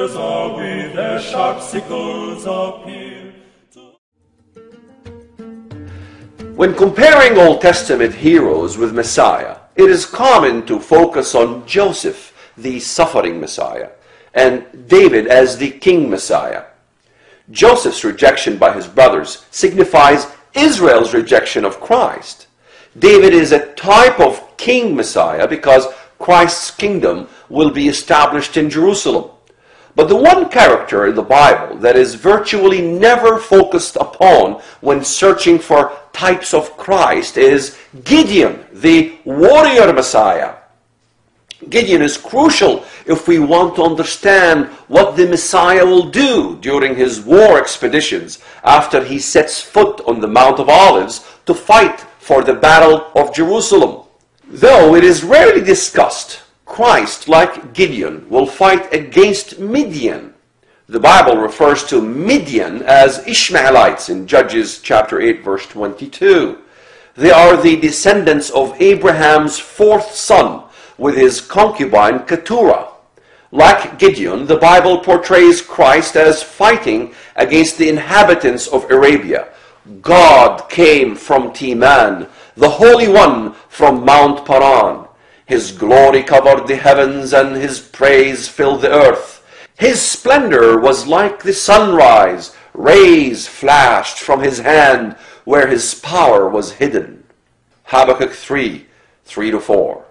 Reapers are with their sharp sickles appear. When comparing Old Testament heroes with Messiah, it is common to focus on Joseph, the suffering Messiah, and David as the king Messiah. Joseph's rejection by his brothers signifies Israel's rejection of Christ. David is a type of king Messiah because Christ's kingdom will be established in Jerusalem. But the one character in the Bible that is virtually never focused upon when searching for types of Christ is Gideon, the warrior Messiah. Gideon is crucial if we want to understand what the Messiah will do during his war expeditions after he sets foot on the Mount of Olives to fight for the Battle of Jerusalem. Though it is rarely discussed, Christ, like Gideon, will fight against Midian. The Bible refers to Midian as Ishmaelites in Judges chapter 8, verse 22. They are the descendants of Abraham's fourth son with his concubine Keturah. Like Gideon, the Bible portrays Christ as fighting against the inhabitants of Arabia. God came from Teman, the Holy One from Mount Paran. His glory covered the heavens, and his praise filled the earth. His splendor was like the sunrise. Rays flashed from his hand where his power was hidden. Habakkuk 3, 3-4.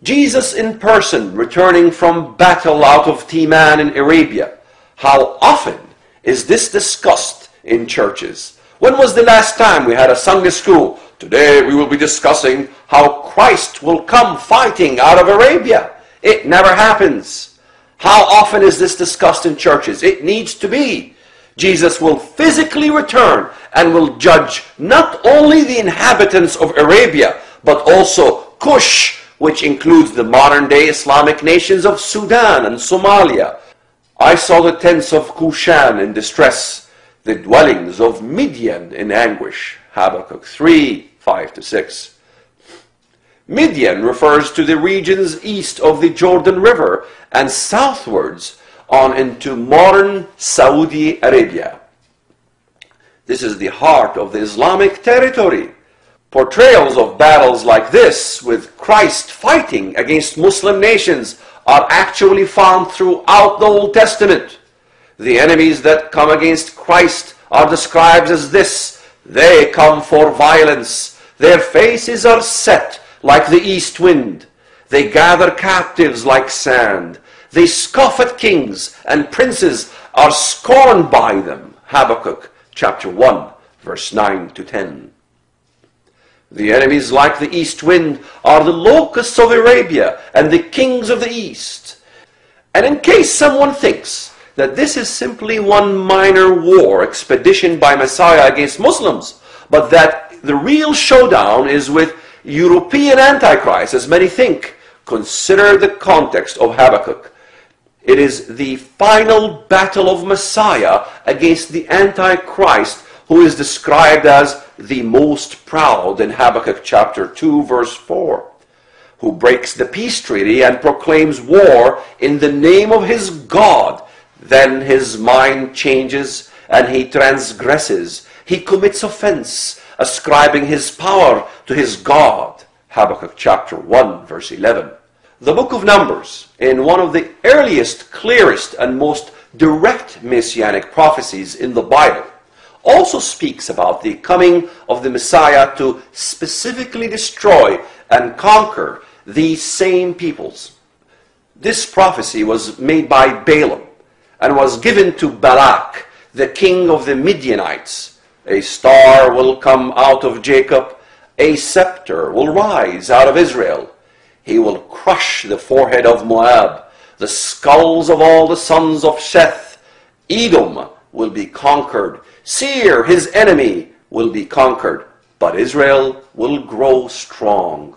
Jesus in person returning from battle out of Teman in Arabia. How often is this discussed in churches? When was the last time we had a Sunday school? Today we will be discussing how Christ will come fighting out of Arabia. It never happens. How often is this discussed in churches? It needs to be. Jesus will physically return and will judge not only the inhabitants of Arabia, but also Cush, which includes the modern-day Islamic nations of Sudan and Somalia. I saw the tents of Cushan in distress, the dwellings of Midian in anguish. Habakkuk 3, 5-6. Midian refers to the regions east of the Jordan River and southwards on into modern Saudi Arabia. This is the heart of the Islamic territory. Portrayals of battles like this, with Christ fighting against Muslim nations, are actually found throughout the Old Testament. The enemies that come against Christ are described as this: they come for violence. Their faces are set like the east wind. They gather captives like sand. They scoff at kings, and princes are scorned by them. Habakkuk chapter 1, verse 9-10. The enemies like the east wind are the locusts of Arabia and the kings of the east. And in case someone thinks that this is simply one minor war expedition by Messiah against Muslims, but that the real showdown is with European Antichrist, as many think, consider the context of Habakkuk. It is the final battle of Messiah against the Antichrist, who is described as the most proud in Habakkuk chapter 2, verse 4, who breaks the peace treaty and proclaims war in the name of his God. Then his mind changes and he transgresses. He commits offense, ascribing his power to his God. Habakkuk chapter 1, verse 11. The book of Numbers, in one of the earliest, clearest, and most direct messianic prophecies in the Bible, also speaks about the coming of the Messiah to specifically destroy and conquer these same peoples. This prophecy was made by Balaam and was given to Balak, the king of the Midianites. A star will come out of Jacob, a scepter will rise out of Israel. He will crush the forehead of Moab, the skulls of all the sons of Sheth. Edom will be conquered. Seir, his enemy, will be conquered, but Israel will grow strong.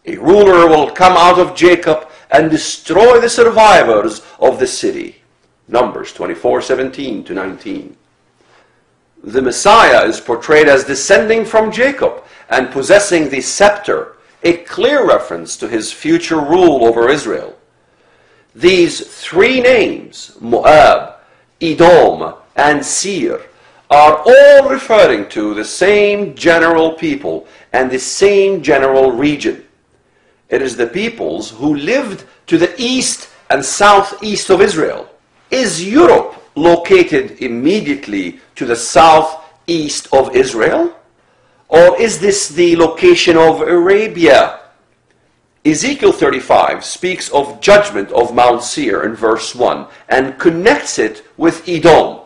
A ruler will come out of Jacob and destroy the survivors of the city. Numbers 24:17-19. The Messiah is portrayed as descending from Jacob and possessing the scepter, a clear reference to his future rule over Israel. These three names, Moab, Edom, and Seir, are all referring to the same general people and the same general region. It is the peoples who lived to the east and southeast of Israel. Is Europe located immediately to the southeast of Israel? Or is this the location of Arabia? Ezekiel 35 speaks of judgment of Mount Seir in verse 1 and connects it with Edom.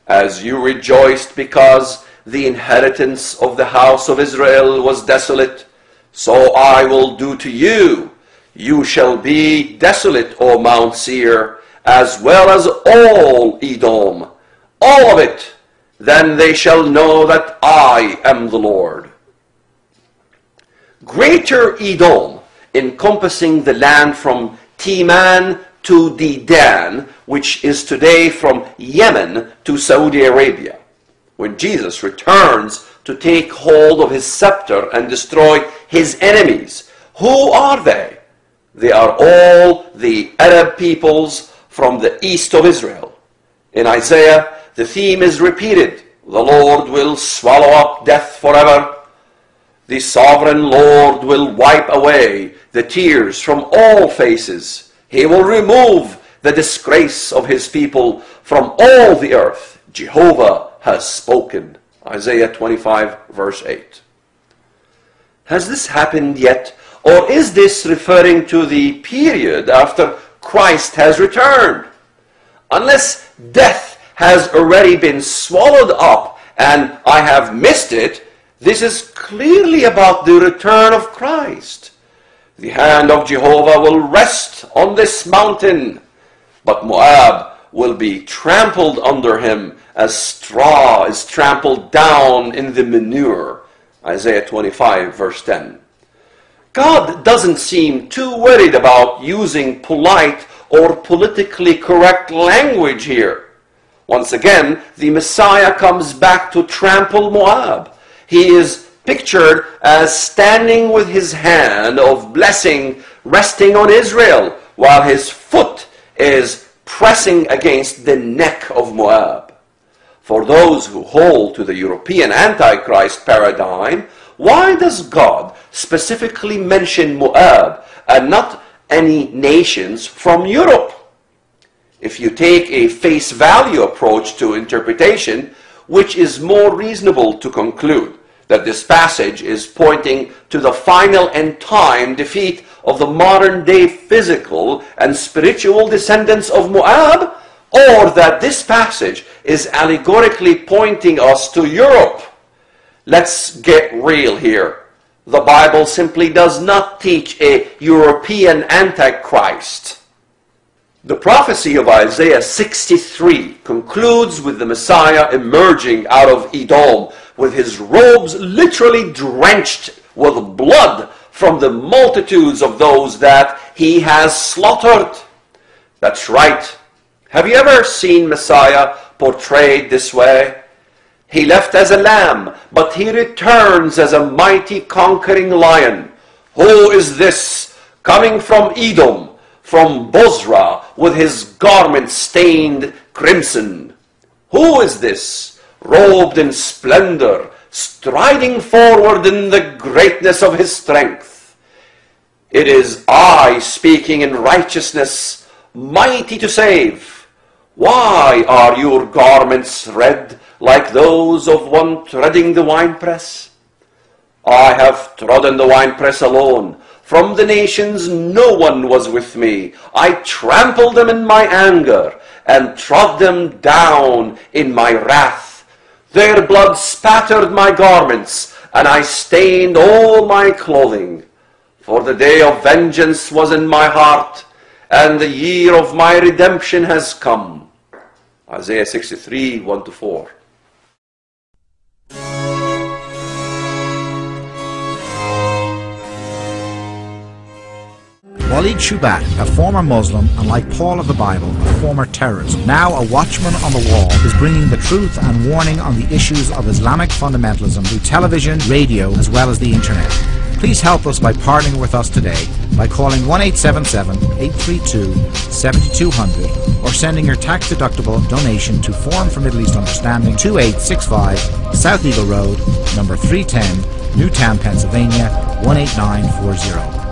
As you rejoiced because the inheritance of the house of Israel was desolate, so I will do to you. You shall be desolate, O Mount Seir, as well as all Edom, all of it. Then they shall know that I am the Lord. Greater Edom, encompassing the land from Teman to Dedan, which is today from Yemen to Saudi Arabia. When Jesus returns to take hold of his scepter and destroy his enemies, who are they? They are all the Arab peoples from the east of Israel. In Isaiah, the theme is repeated. The Lord will swallow up death forever. The sovereign Lord will wipe away the tears from all faces. He will remove the disgrace of his people from all the earth. Jehovah has spoken. Isaiah 25, verse 8. Has this happened yet? Or is this referring to the period after Christ has returned? Unless death has already been swallowed up and I have missed it, this is clearly about the return of Christ. The hand of Jehovah will rest on this mountain, but Moab will be trampled under him as straw is trampled down in the manure. Isaiah 25, verse 10. God doesn't seem too worried about using polite or politically correct language here. Once again, the Messiah comes back to trample Moab. He is pictured as standing with his hand of blessing resting on Israel, while his foot is pressing against the neck of Moab. For those who hold to the European Antichrist paradigm, why does God specifically mention Moab and not any nations from Europe? If you take a face value approach to interpretation, which is more reasonable to conclude that this passage is pointing to the final and time defeat of the modern day physical and spiritual descendants of Moab, or that this passage is allegorically pointing us to Europe. Let's get real here. The Bible simply does not teach a European Antichrist. The prophecy of Isaiah 63 concludes with the Messiah emerging out of Edom with his robes literally drenched with blood from the multitudes of those that he has slaughtered. That's right. Have you ever seen Messiah portrayed this way? He left as a lamb, but he returns as a mighty conquering lion. Who is this coming from Edom, from Bozrah, with his garments stained crimson? Who is this, robed in splendor, striding forward in the greatness of his strength? It is I speaking in righteousness, mighty to save. Why are your garments red like those of one treading the winepress? I have trodden the winepress alone. From the nations no one was with me. I trampled them in my anger and trod them down in my wrath. Their blood spattered my garments, and I stained all my clothing. For the day of vengeance was in my heart, and the year of my redemption has come. Isaiah 63, 1-4. Walid Shoebat, a former Muslim and, like Paul of the Bible, a former terrorist, now a watchman on the wall, is bringing the truth and warning on the issues of Islamic fundamentalism through television, radio, as well as the internet. Please help us by partnering with us today by calling 1-877-832-7200 or sending your tax-deductible donation to Forum for Middle East Understanding, 2865 South Eagle Road, number 310, Newtown, Pennsylvania, 18940.